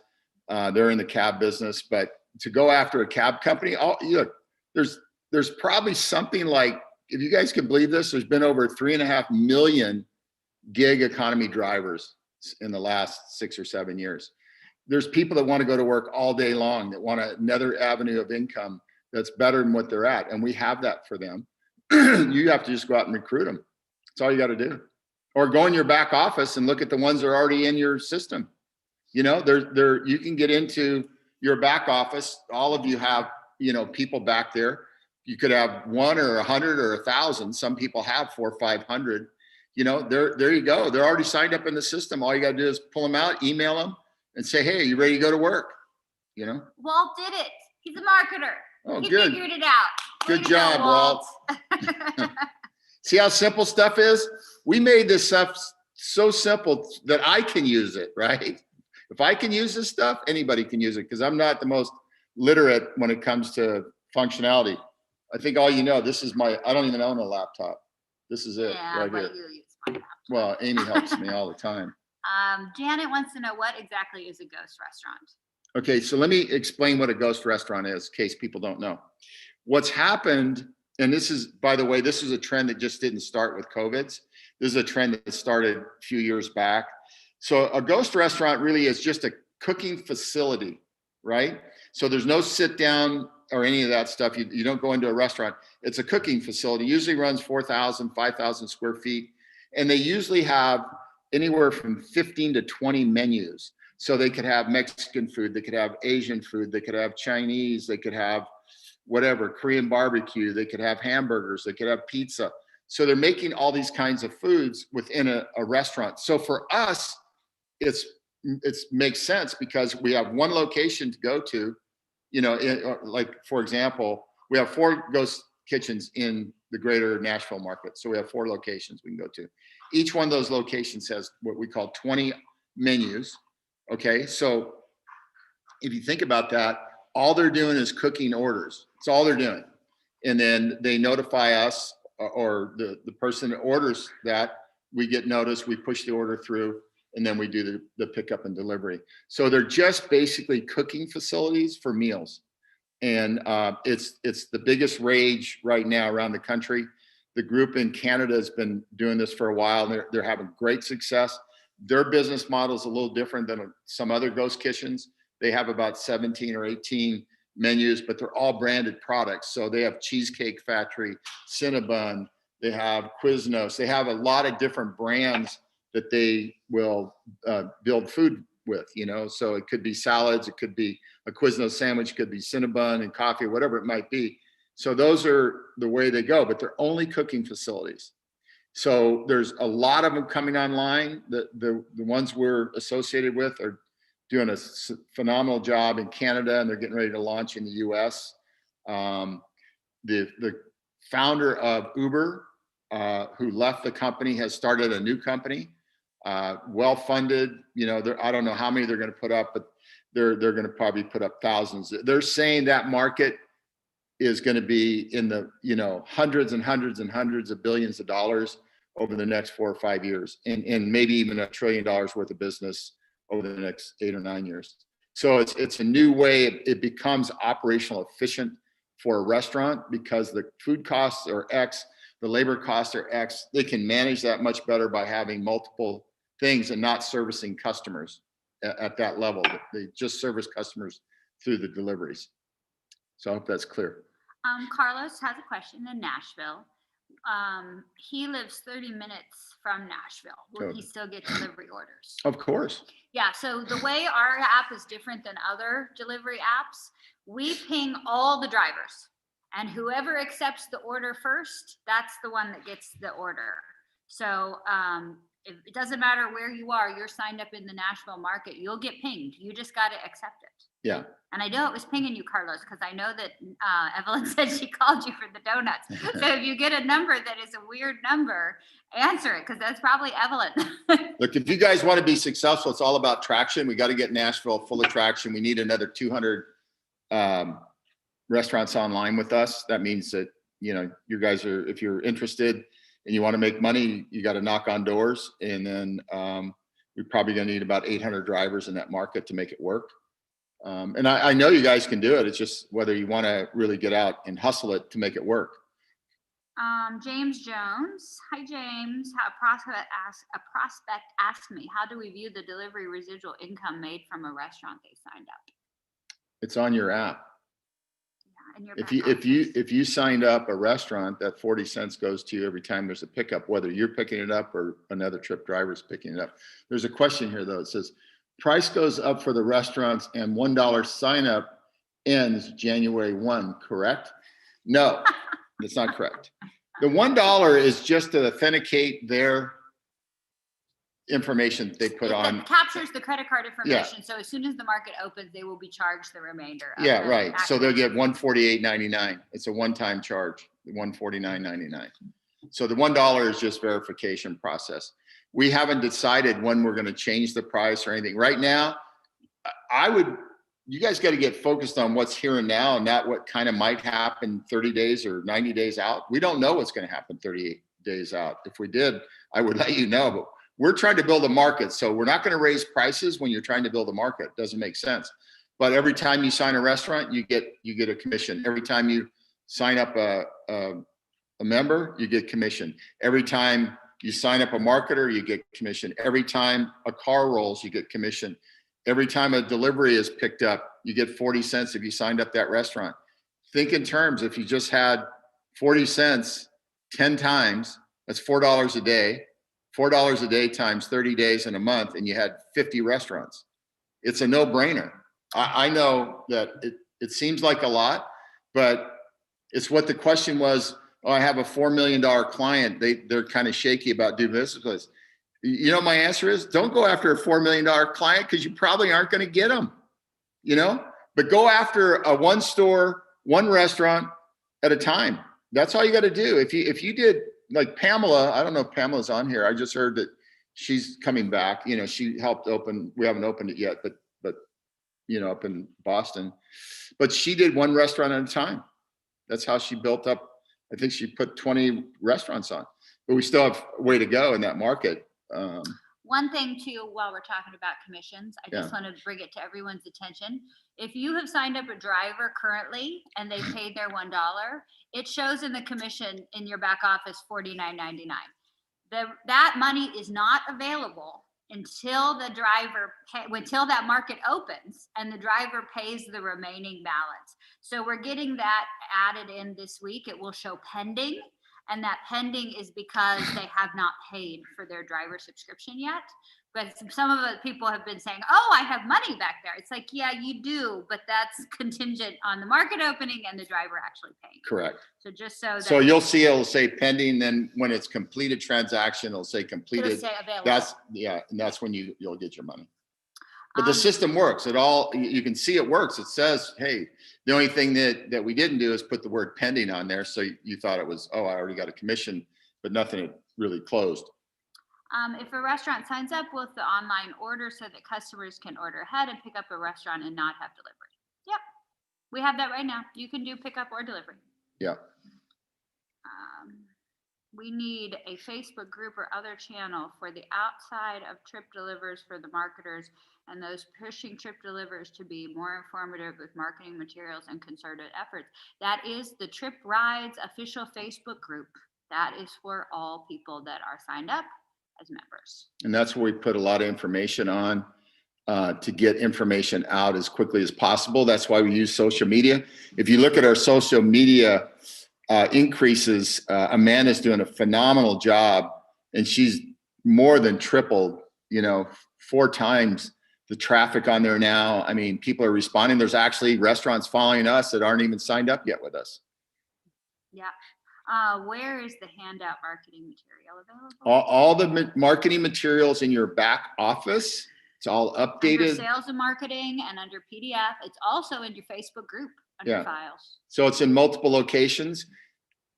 They're in the cab business, but to go after a cab company, there's probably something like, if you guys can believe this, there's been over 3.5 million gig economy drivers in the last 6 or 7 years. There's people that want to go to work all day long, that want another avenue of income that's better than what they're at. And we have that for them. You have to just go out and recruit them. That's all you got to do. Or go in your back office and look at the ones that are already in your system. You know, you can get into your back office. All of you have, people back there. You could have 1 or 100 or 1,000. Some people have 400 or 500. There you go. They're already signed up in the system. All you got to do is pull them out, email them, and say, hey, you ready to go to work? Walt did it. He's a marketer. Oh, He good. figured it out. Good job, Walt. See how simple stuff is? We made this stuff so simple that I can use it, right? If I can use this stuff, anybody can use it, because I'm not the most literate when it comes to functionality. I think all this is I don't even own a laptop. This is it right here. You use my laptop. Well, Amy helps me all the time. Janet wants to know, what exactly is a ghost restaurant? Okay, so let me explain what a ghost restaurant is, in case people don't know. What's happened, and this is, by the way, this is a trend that just didn't start with COVID. This is a trend that started a few years back. So a ghost restaurant really is just a cooking facility, right? So there's no sit down or any of that stuff. You don't go into a restaurant. It's a cooking facility, usually runs 4,000, 5,000 square feet. And they usually have anywhere from 15 to 20 menus. So they could have Mexican food, they could have Asian food, they could have Chinese, they could have whatever, Korean barbecue, they could have hamburgers, they could have pizza. So they're making all these kinds of foods within a restaurant. So for us, it makes sense because we have one location to go to. Like, for example, we have 4 ghost kitchens in the greater Nashville market. So we have 4 locations we can go to. Each one of those locations has what we call 20 menus. Okay, so if you think about that, all they're doing is cooking orders. That's all they're doing. And then they notify us, or the person that orders that, we get notice, we push the order through, and then we do the pickup and delivery. So they're just basically cooking facilities for meals. And it's the biggest rage right now around the country. The group in Canada has been doing this for a while, and they're having great success. Their business model is a little different than some other ghost kitchens. They have about 17 or 18 menus, but they're all branded products. So they have Cheesecake Factory, Cinnabon, they have Quiznos. They have a lot of different brands that they will build food with, So it could be salads, it could be a Quiznos sandwich, it could be Cinnabon and coffee, whatever it might be. So those are the way they go, but they're only cooking facilities. So there's a lot of them coming online. The ones we're associated with are doing a phenomenal job in Canada, and they're getting ready to launch in the US. The founder of Uber, who left the company, has started a new company, well-funded. I don't know how many they're going to put up, but they're going to probably put up thousands. They're saying that market is going to be in the hundreds and hundreds and hundreds of billions of dollars over the next 4 or 5 years, and maybe even $1 trillion worth of business over the next 8 or 9 years. So it's a new way. It becomes operational efficient for a restaurant because the food costs are X, the labor costs are X. They can manage that much better by having multiple things and not servicing customers at that level. They just service customers through the deliveries. So I hope that's clear. Carlos has a question in Nashville. He lives 30 minutes from Nashville. Will he still get delivery orders? Of course. Yeah, so the way our app is different than other delivery apps, we ping all the drivers, and whoever accepts the order first, that's the one that gets the order. So it doesn't matter where you are, you're signed up in the Nashville market, you'll get pinged. You just got to accept it. Yeah. And I know it was pinging you, Carlos, because I know that Evelyn said she called you for the donuts. So if you get a number that is a weird number, answer it, because that's probably Evelyn. Look, if you guys want to be successful, it's all about traction. We got to get Nashville full of traction. We need another 200 restaurants online with us. That means that, you guys are, if you're interested and you want to make money, you got to knock on doors. And then we're probably going to need about 800 drivers in that market to make it work. And I know you guys can do it. It's just whether you want to really get out and hustle it to make it work. James Jones. Hi, James. A prospect asked me, how do we view the delivery residual income made from a restaurant they signed up? It's on your app. Yeah, in your If you signed up a restaurant, that 40 cents goes to you every time there's a pickup, whether you're picking it up or another trip driver's picking it up. There's a question here though. It says price goes up for the restaurants and $1 sign up ends January 1, correct? No, that's not correct. The $1 is just to authenticate their information they put on. It captures the credit card information. So as soon as the market opens, they will be charged the remainder. Yeah, right. So they'll get $148.99. It's a one-time charge, $149.99. So the $1 is just verification process. We haven't decided when we're going to change the price or anything. Right now, you guys got to get focused on what's here and now and not what kind of might happen 30 days or 90 days out. We don't know what's going to happen 38 days out. If we did, I would let you know, but we're trying to build a market. So we're not going to raise prices when you're trying to build a market. It doesn't make sense. But every time you sign a restaurant, you get a commission. Every time you sign up a member, you get commission. Every time you sign up a marketer, you get commission. Every time a car rolls, you get commission. Every time a delivery is picked up, you get 40 cents if you signed up that restaurant. Think in terms, if you just had 40 cents 10 times, that's $4 a day. $4 a day times 30 days in a month, and you had 50 restaurants. It's a no-brainer. I know that it seems like a lot, but it's what the question was. Oh, I have a $4 million client. They're kind of shaky about doing business with us. You know, my answer is don't go after a $4 million client because you probably aren't going to get them, but go after a one store, one restaurant at a time. That's all you got to do. If you did like Pamela, I don't know if Pamela's on here. I just heard that she's coming back. She helped open, we haven't opened it yet, but up in Boston, but she did one restaurant at a time. That's how she built up. I think she put 20 restaurants on, but we still have a way to go in that market. One thing too, while we're talking about commissions, I just want to bring it to everyone's attention. If you have signed up a driver currently and they paid their $1, it shows in the commission in your back office $49.99. That money is not available until that market opens and the driver pays the remaining balance. So we're getting that added in this week. It will show pending. And that pending is because they have not paid for their driver subscription yet. But some of the people have been saying, oh, I have money back there. It's like, yeah, you do, but that's contingent on the market opening and the driver actually paying. Correct. So just so that. So you'll see it'll say pending, then when it's completed transaction, it'll say completed. It'll say available. And that's when you'll get your money. But the system works. You can see it works. It says, hey, the only thing that we didn't do is put the word pending on there. So you thought it was, oh, I already got a commission, but nothing had really closed. If a restaurant signs up with the online order so that customers can order ahead and pick up a restaurant and not have delivery. Yep. We have that right now. You can do pickup or delivery. Yeah. We need a Facebook group or other channel for the outside of trip delivers for the marketers and those pushing trip delivers to be more informative with marketing materials and concerted efforts. That is the Trip Rides official Facebook group. That is for all people that are signed up as members. And that's where we put a lot of information on to get information out as quickly as possible. That's why we use social media. If you look at our social media increases, Amanda's doing a phenomenal job, and she's more than tripled, 4 times the traffic on there now. I mean, people are responding. There's actually restaurants following us that aren't even signed up yet with us. Yeah. Where is the handout marketing material available? All the marketing materials in your back office. It's all updated. Under sales and marketing and under PDF. It's also in your Facebook group under files. So it's in multiple locations.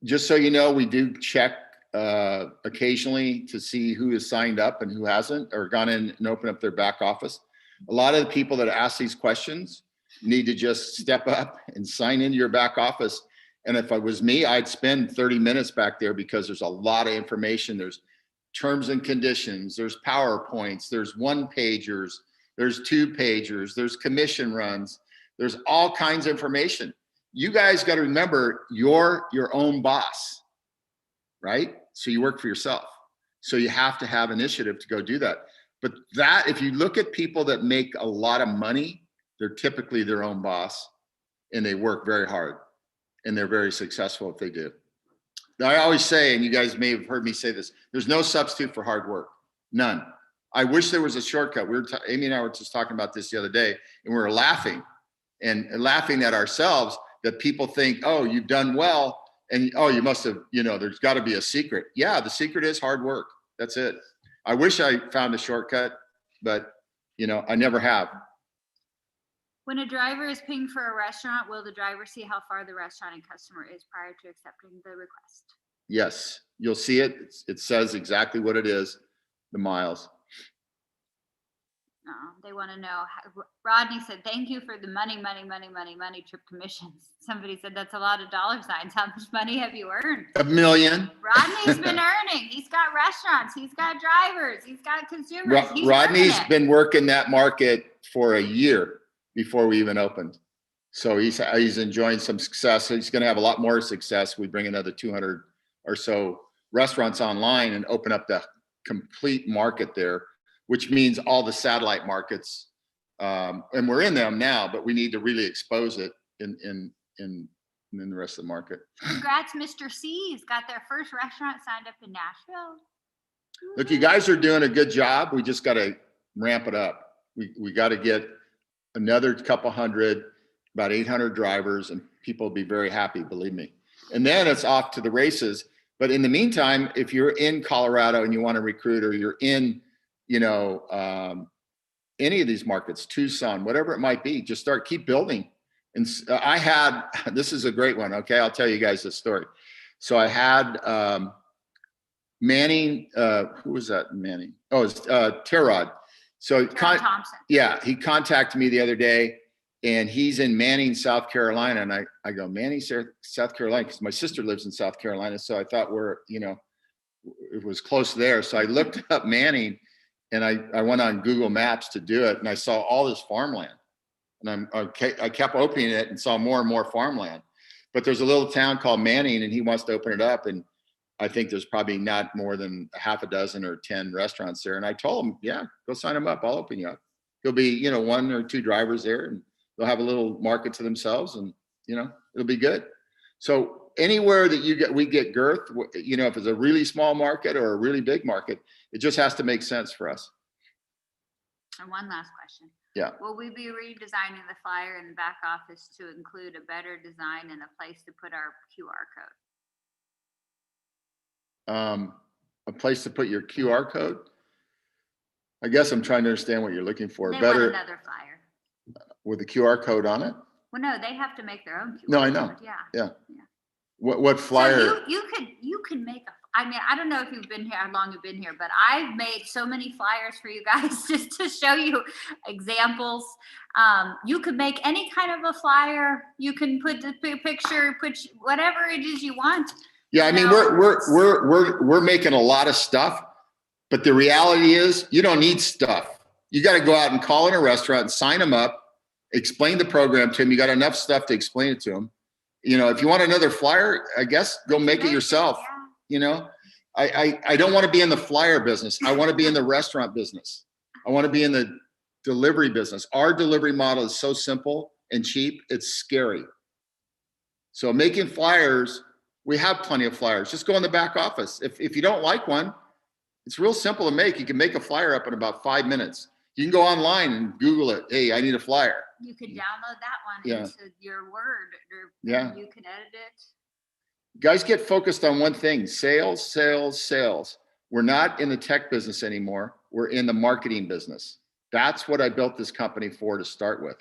Just so you know, we do check occasionally to see who has signed up and who hasn't, or gone in and opened up their back office. A lot of the people that ask these questions need to just step up and sign into your back office. And if it was me, I'd spend 30 minutes back there because there's a lot of information. There's terms and conditions, there's PowerPoints, there's one-pagers, there's 2-pagers, there's commission runs, there's all kinds of information. You guys got to remember, you're your own boss, right? So you work for yourself. So you have to have initiative to go do that. But that, if you look at people that make a lot of money, they're typically their own boss and they work very hard and they're very successful if they do. Now, I always say, and you guys may have heard me say this, there's no substitute for hard work. None. I wish there was a shortcut. Amy and I were just talking about this the other day, and we were laughing at ourselves that people think, oh, you've done well, and oh, you must have, there's got to be a secret. Yeah, the secret is hard work. That's it. I wish I found a shortcut, but I never have. When a driver is pinged for a restaurant, will the driver see how far the restaurant and customer is prior to accepting the request? Yes, you'll see it. It says exactly what it is, the miles. They want to know. Rodney said, thank you for the money trip commissions. Somebody said, that's a lot of dollar signs. How much money have you earned? $1 million. Rodney's been earning. He's got restaurants. He's got drivers. He's got consumers. Rodney's been working that market for a year before we even opened. So he's enjoying some success. He's going to have a lot more success. We bring another 200 or so restaurants online and open up the complete market there, which means all the satellite markets, and we're in them now, but we need to really expose it in the rest of the market. Congrats, Mr. C's got their first restaurant signed up in Nashville. Look, you guys are doing a good job. We just got to ramp it up. We got to get another couple hundred, about 800 drivers, and people will be very happy, believe me. And then it's off to the races. But in the meantime, if you're in Colorado and you want to recruit, or you're in any of these markets, Tucson, whatever it might be, just keep building. And this is a great one. Okay. I'll tell you guys this story. So I had Manning, who was that Manning? Oh, it's Terod. So Thompson. Yeah, he contacted me the other day, and he's in Manning, South Carolina. And I go, Manning, South Carolina, because my sister lives in South Carolina. So I thought it was close there. So I looked up Manning, and I went on Google Maps to do it, and I saw all this farmland. And I kept opening it and saw more and more farmland. But there's a little town called Manning, and he wants to open it up. And I think there's probably not more than half a dozen or 10 restaurants there. And I told him, yeah, go sign them up. I'll open you up. There'll be, 1 or 2 drivers there, and they'll have a little market to themselves, and, it'll be good. So anywhere that we get girth, if it's a really small market or a really big market, it just has to make sense for us. And one last question. Yeah. Will we be redesigning the flyer in the back office to include a better design and a place to put our QR code? A place to put your QR code? I guess I'm trying to understand what you're looking for. They Better want another flyer with a QR code on it? Well, no, they have to make their own QR No, code. I know. Yeah. What flyer? So you can make I don't know if you've been here, how long you've been here, but I've made so many flyers for you guys just to show you examples. You could make any kind of a flyer. You can put the picture, put whatever it is you want. Yeah, I mean, we're making a lot of stuff, but the reality is you don't need stuff. You got to go out and call in a restaurant and sign them up, explain the program to them. You got enough stuff to explain it to them. If you want another flyer, I guess go make it yourself. Yeah. I don't want to be in the flyer business. I want to be in the restaurant business. I want to be in the delivery business. Our delivery model is so simple and cheap, it's scary. So making flyers, we have plenty of flyers. Just go in the back office. If you don't like one, it's real simple to make. You can make a flyer up in about 5 minutes. You can go online and Google it. Hey, I need a flyer. You can download that one into your Word, or you can edit it. Guys, get focused on one thing: sales, sales, sales. We're not in the tech business anymore. We're in the marketing business. That's what I built this company for to start with.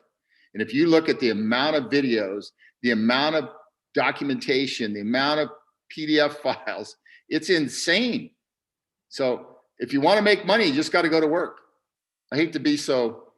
And if you look at the amount of videos, the amount of documentation, the amount of PDF files, it's insane. So if you want to make money, you just got to go to work. I hate to be so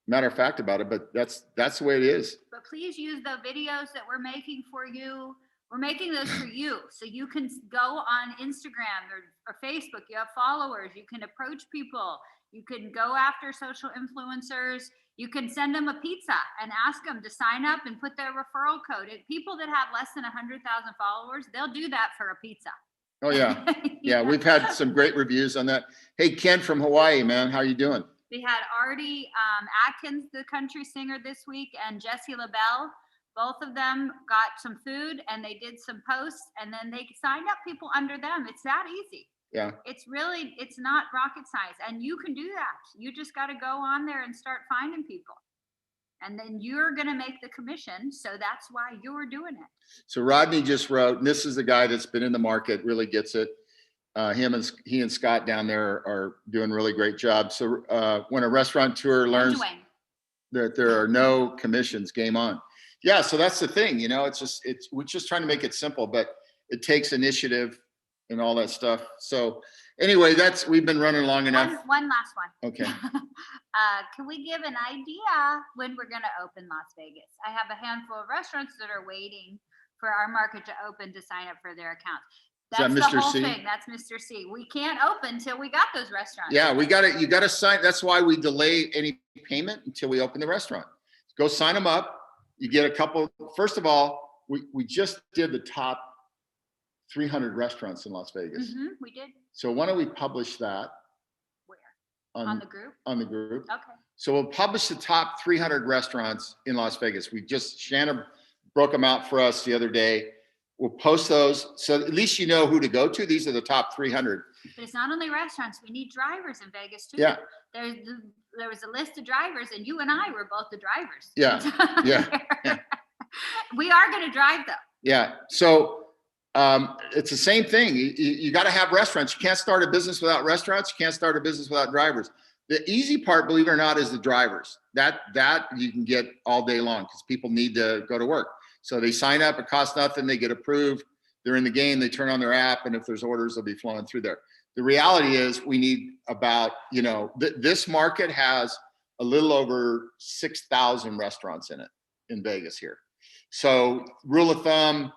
matter of fact about it, but that's the way it is. But please use the videos that we're making for you We're making those for you. So you can go on Instagram or Facebook. You have followers. You can approach people. You can go after social influencers. You can send them a pizza and ask them to sign up and put their referral code. People that have less than 100,000 followers, they'll do that for a pizza. Oh, yeah. Yeah, we've had some great reviews on that. Hey, Ken from Hawaii, man, how you doing? We had Artie Atkins, the country singer, this week, and Jessie LaBelle. Both of them got some food and they did some posts, and then they signed up people under them. It's that easy. Yeah. It's not rocket science, and you can do that. You just got to go on there and start finding people. And then you're going to make the commission. So that's why you're doing it. So Rodney just wrote, and this is the guy that's been in the market, really gets it. He and Scott down there are doing a really great job. So when a restaurateur learns that there are no commissions, game on. Yeah, so that's the thing, we're just trying to make it simple, but it takes initiative and all that stuff. So anyway, we've been running long enough. One last one. Okay. Can we give an idea when we're going to open Las Vegas? I have a handful of restaurants that are waiting for our market to open to sign up for their accounts. That's Is that Mr. the whole C? thing. That's Mr. C. We can't open till we got those restaurants. Yeah, you got to sign. That's why we delay any payment until we open the restaurant. Go sign them up. You get a couple. First of all, we just did the top 300 restaurants in Las Vegas. Mm-hmm, we did. So why don't we publish that? Where? On the group? On the group. Okay. So we'll publish the top 300 restaurants in Las Vegas. Shanna broke them out for us the other day. We'll post those. So at least you know who to go to. These are the top 300. But it's not only restaurants. We need drivers in Vegas too. Yeah. There was a list of drivers, and you and I were both the drivers. Yeah. Yeah. We are going to drive though. Yeah. So it's the same thing. You got to have restaurants. You can't start a business without restaurants. You can't start a business without drivers. The easy part, believe it or not, is the drivers. That you can get all day long because people need to go to work. So they sign up, it costs nothing, they get approved, they're in the game, they turn on their app, and if there's orders, they'll be flowing through there. The reality is we need about, this market has a little over 6,000 restaurants in it in Vegas here. So rule of thumb,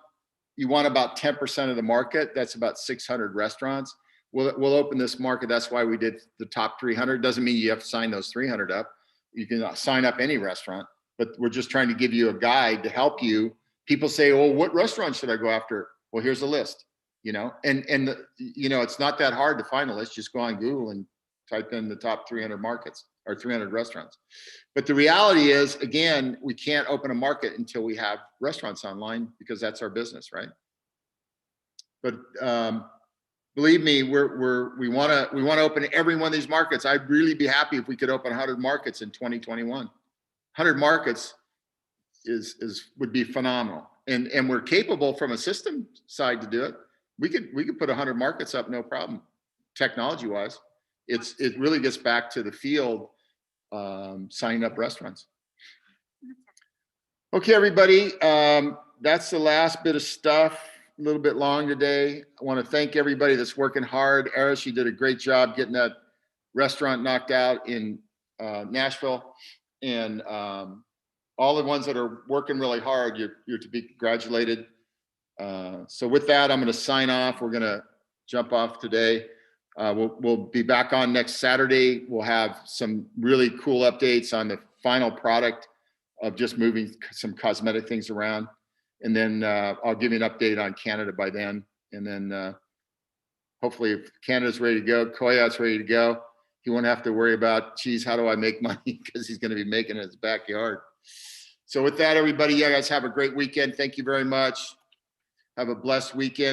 you want about 10% of the market, that's about 600 restaurants. We'll open this market, that's why we did the top 300. Doesn't mean you have to sign those 300 up. You can sign up any restaurant, but we're just trying to give you a guide to help you. People say, oh, what restaurant should I go after? Well, here's a list, it's not that hard to find a list. Just go on Google and type in the top 300 markets or 300 restaurants. But the reality is, again, we can't open a market until we have restaurants online because that's our business, right? But believe me, we want to open every one of these markets. I'd really be happy if we could open 100 markets in 2021. 100 markets would be phenomenal, and we're capable from a system side to do it. We could put 100 markets up, no problem, technology wise. It really gets back to the field, signing up restaurants. Okay, everybody, that's the last bit of stuff. A little bit long today. I want to thank everybody that's working hard. Eris, you did a great job getting that restaurant knocked out in Nashville, and all the ones that are working really hard, you're to be congratulated. So with that, I'm going to sign off. We're going to jump off today. We'll be back on next Saturday. We'll have some really cool updates on the final product of just moving some cosmetic things around. And then I'll give you an update on Canada by then. And then hopefully if Canada's ready to go, Koyat's ready to go, he won't have to worry about, geez, how do I make money? Because he's going to be making it in his backyard. So with that, everybody, you guys have a great weekend. Thank you very much. Have a blessed weekend.